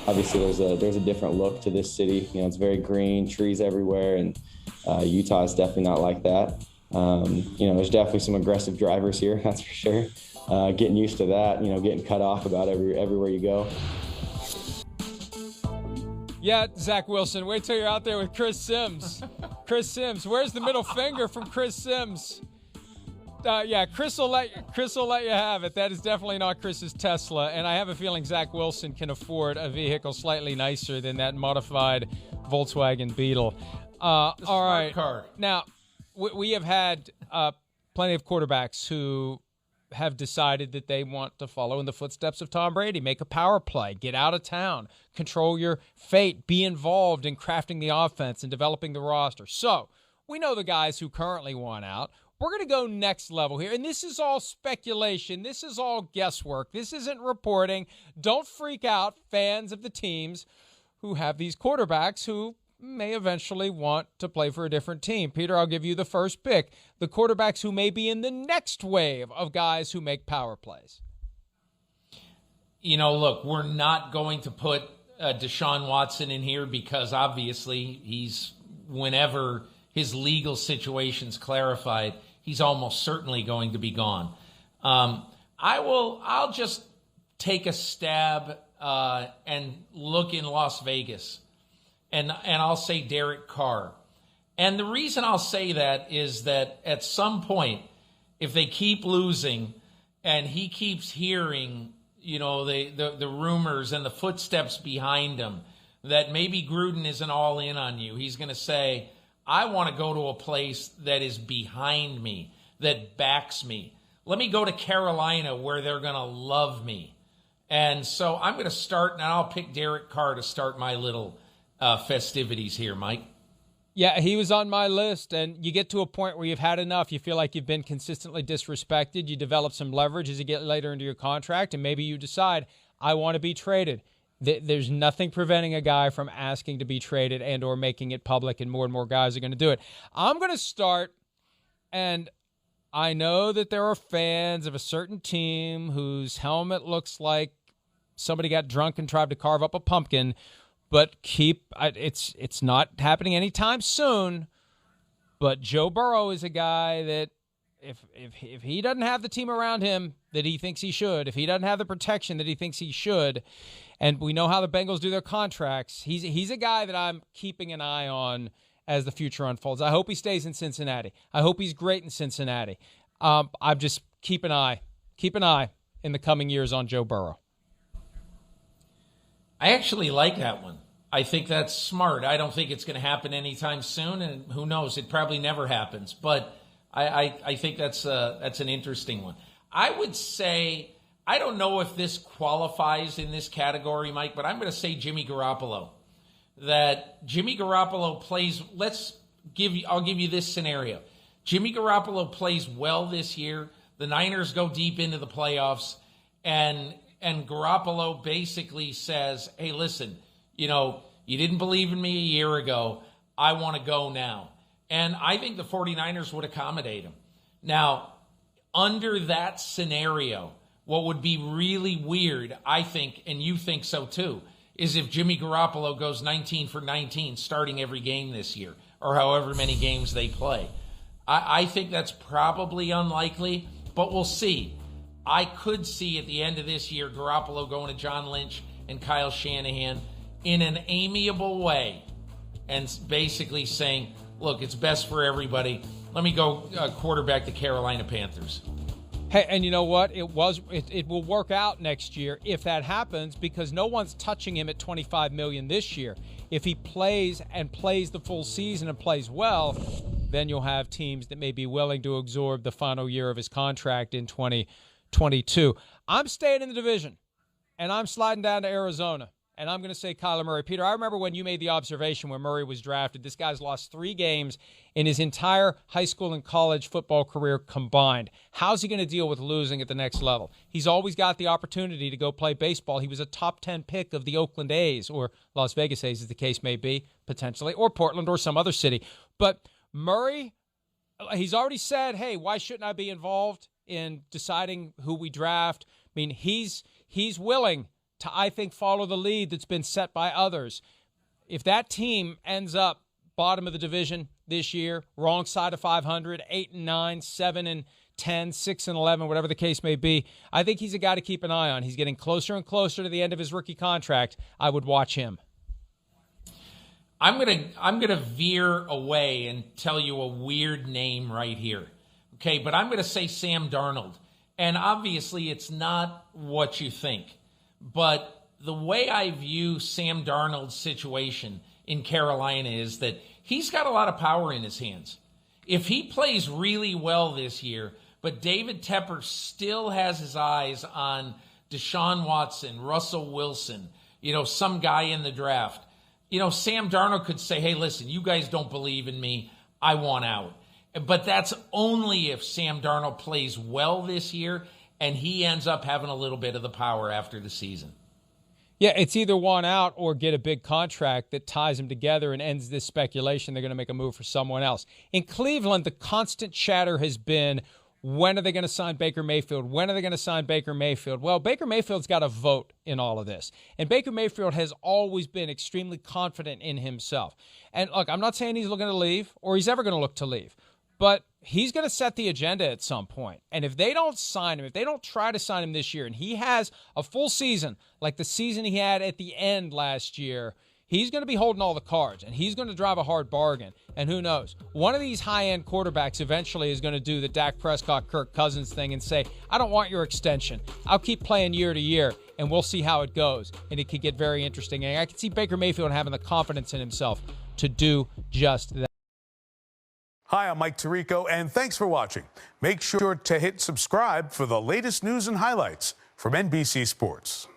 obviously there's a different look to this city. You know, it's very green, trees everywhere, and Utah is definitely not like that. You know, there's definitely some aggressive drivers here, that's for sure. Getting used to that, you know, getting cut off about everywhere you go. Yeah, Zach Wilson, wait till you're out there with Chris Sims. Chris Sims, where's the middle finger from Chris Sims? Yeah, Chris will let you have it. That is definitely not Chris's Tesla, and I have a feeling Zach Wilson can afford a vehicle slightly nicer than that modified Volkswagen Beetle. All right. Car. Now, we have had plenty of quarterbacks who have decided that they want to follow in the footsteps of Tom Brady, make a power play, get out of town, control your fate, be involved in crafting the offense and developing the roster. So we know the guys who currently want out. We're going to go next level here, and this is all speculation. This is all guesswork. This isn't reporting. Don't freak out, fans of the teams who have these quarterbacks who may eventually want to play for a different team. Peter, I'll give you the first pick. The quarterbacks who may be in the next wave of guys who make power plays. You know, look, we're not going to put Deshaun Watson in here because obviously he's, whenever his legal situation's clarified, he's almost certainly going to be gone. I'll just take a stab and look in Las Vegas. And I'll say Derek Carr. And the reason I'll say that is that at some point, if they keep losing and he keeps hearing, you know, the rumors and the footsteps behind him, that maybe Gruden isn't all in on you, he's going to say, I want to go to a place that is behind me, that backs me. Let me go to Carolina where they're going to love me. And so I'm going to start, and I'll pick Derek Carr to start my little festivities here, Mike. Yeah, he was on my list, and you get to a point where you've had enough. You feel like you've been consistently disrespected. You develop some leverage as you get later into your contract, and maybe you decide, I want to be traded. There's nothing preventing a guy from asking to be traded and or making it public, and more guys are going to do it. I'm going to start, and I know that there are fans of a certain team whose helmet looks like somebody got drunk and tried to carve up a pumpkin, but it's not happening anytime soon. But Joe Burrow is a guy that if he doesn't have the team around him that he thinks he should, if he doesn't have the protection that he thinks he should, and we know how the Bengals do their contracts, he's a guy that I'm keeping an eye on as the future unfolds. I hope he stays in Cincinnati. I hope he's great in Cincinnati. I'm just keep an eye in the coming years on Joe Burrow. I actually like that one. I think that's smart. I don't think it's going to happen anytime soon, and who knows? It probably never happens. But I think that's an interesting one. I would say, I don't know if this qualifies in this category, Mike, but I'm going to say Jimmy Garoppolo. That Jimmy Garoppolo plays. I'll give you this scenario. Jimmy Garoppolo plays well this year. The Niners go deep into the playoffs, and Garoppolo basically says, hey, listen, you know, you didn't believe in me a year ago. I want to go now. And I think the 49ers would accommodate him. Now, under that scenario, what would be really weird, I think, and you think so too, is if Jimmy Garoppolo goes 19 for 19 starting every game this year, or however many games they play. I think that's probably unlikely, but we'll see. I could see at the end of this year Garoppolo going to John Lynch and Kyle Shanahan in an amiable way and basically saying, look, it's best for everybody. Let me go quarterback the Carolina Panthers. Hey, and you know what? It will work out next year if that happens, because no one's touching him at $25 million this year. If he plays the full season and plays well, then you'll have teams that may be willing to absorb the final year of his contract in 2022. I'm staying in the division, and I'm sliding down to Arizona, and I'm going to say Kyler Murray. Peter, I remember when you made the observation when Murray was drafted, this guy's lost 3 games in his entire high school and college football career combined. How's he going to deal with losing at the next level? He's always got the opportunity to go play baseball. He was a top 10 pick of the Oakland A's, or Las Vegas A's as the case may be, potentially, or Portland or some other city. But Murray, he's already said, hey, why shouldn't I be involved in deciding who we draft? I mean, he's willing to, I think, follow the lead that's been set by others. If that team ends up bottom of the division this year, wrong side of 500, 8-9, 7-10, 6-11, whatever the case may be, I think he's a guy to keep an eye on. He's getting closer and closer to the end of his rookie contract. I would watch him. I'm gonna veer away and tell you a weird name right here. Okay, but I'm gonna say Sam Darnold. And obviously it's not what you think. But the way I view Sam Darnold's situation in Carolina is that he's got a lot of power in his hands. If he plays really well this year, but David Tepper still has his eyes on Deshaun Watson, Russell Wilson, some guy in the draft, Sam Darnold could say, hey, listen, you guys don't believe in me. I want out. But that's only if Sam Darnold plays well this year and he ends up having a little bit of the power after the season. Yeah, it's either want out or get a big contract that ties them together and ends this speculation they're going to make a move for someone else. In Cleveland, the constant chatter has been, when are they going to sign Baker Mayfield? When are they going to sign Baker Mayfield? Well, Baker Mayfield's got a vote in all of this. And Baker Mayfield has always been extremely confident in himself. And look, I'm not saying he's looking to leave or he's ever going to look to leave. But he's going to set the agenda at some point. And if they don't sign him, if they don't try to sign him this year, and he has a full season like the season he had at the end last year, he's going to be holding all the cards, and he's going to drive a hard bargain. And who knows? One of these high-end quarterbacks eventually is going to do the Dak Prescott, Kirk Cousins thing and say, I don't want your extension. I'll keep playing year to year, and we'll see how it goes. And it could get very interesting. And I can see Baker Mayfield having the confidence in himself to do just that. Hi, I'm Mike Tirico, and thanks for watching. Make sure to hit subscribe for the latest news and highlights from NBC Sports.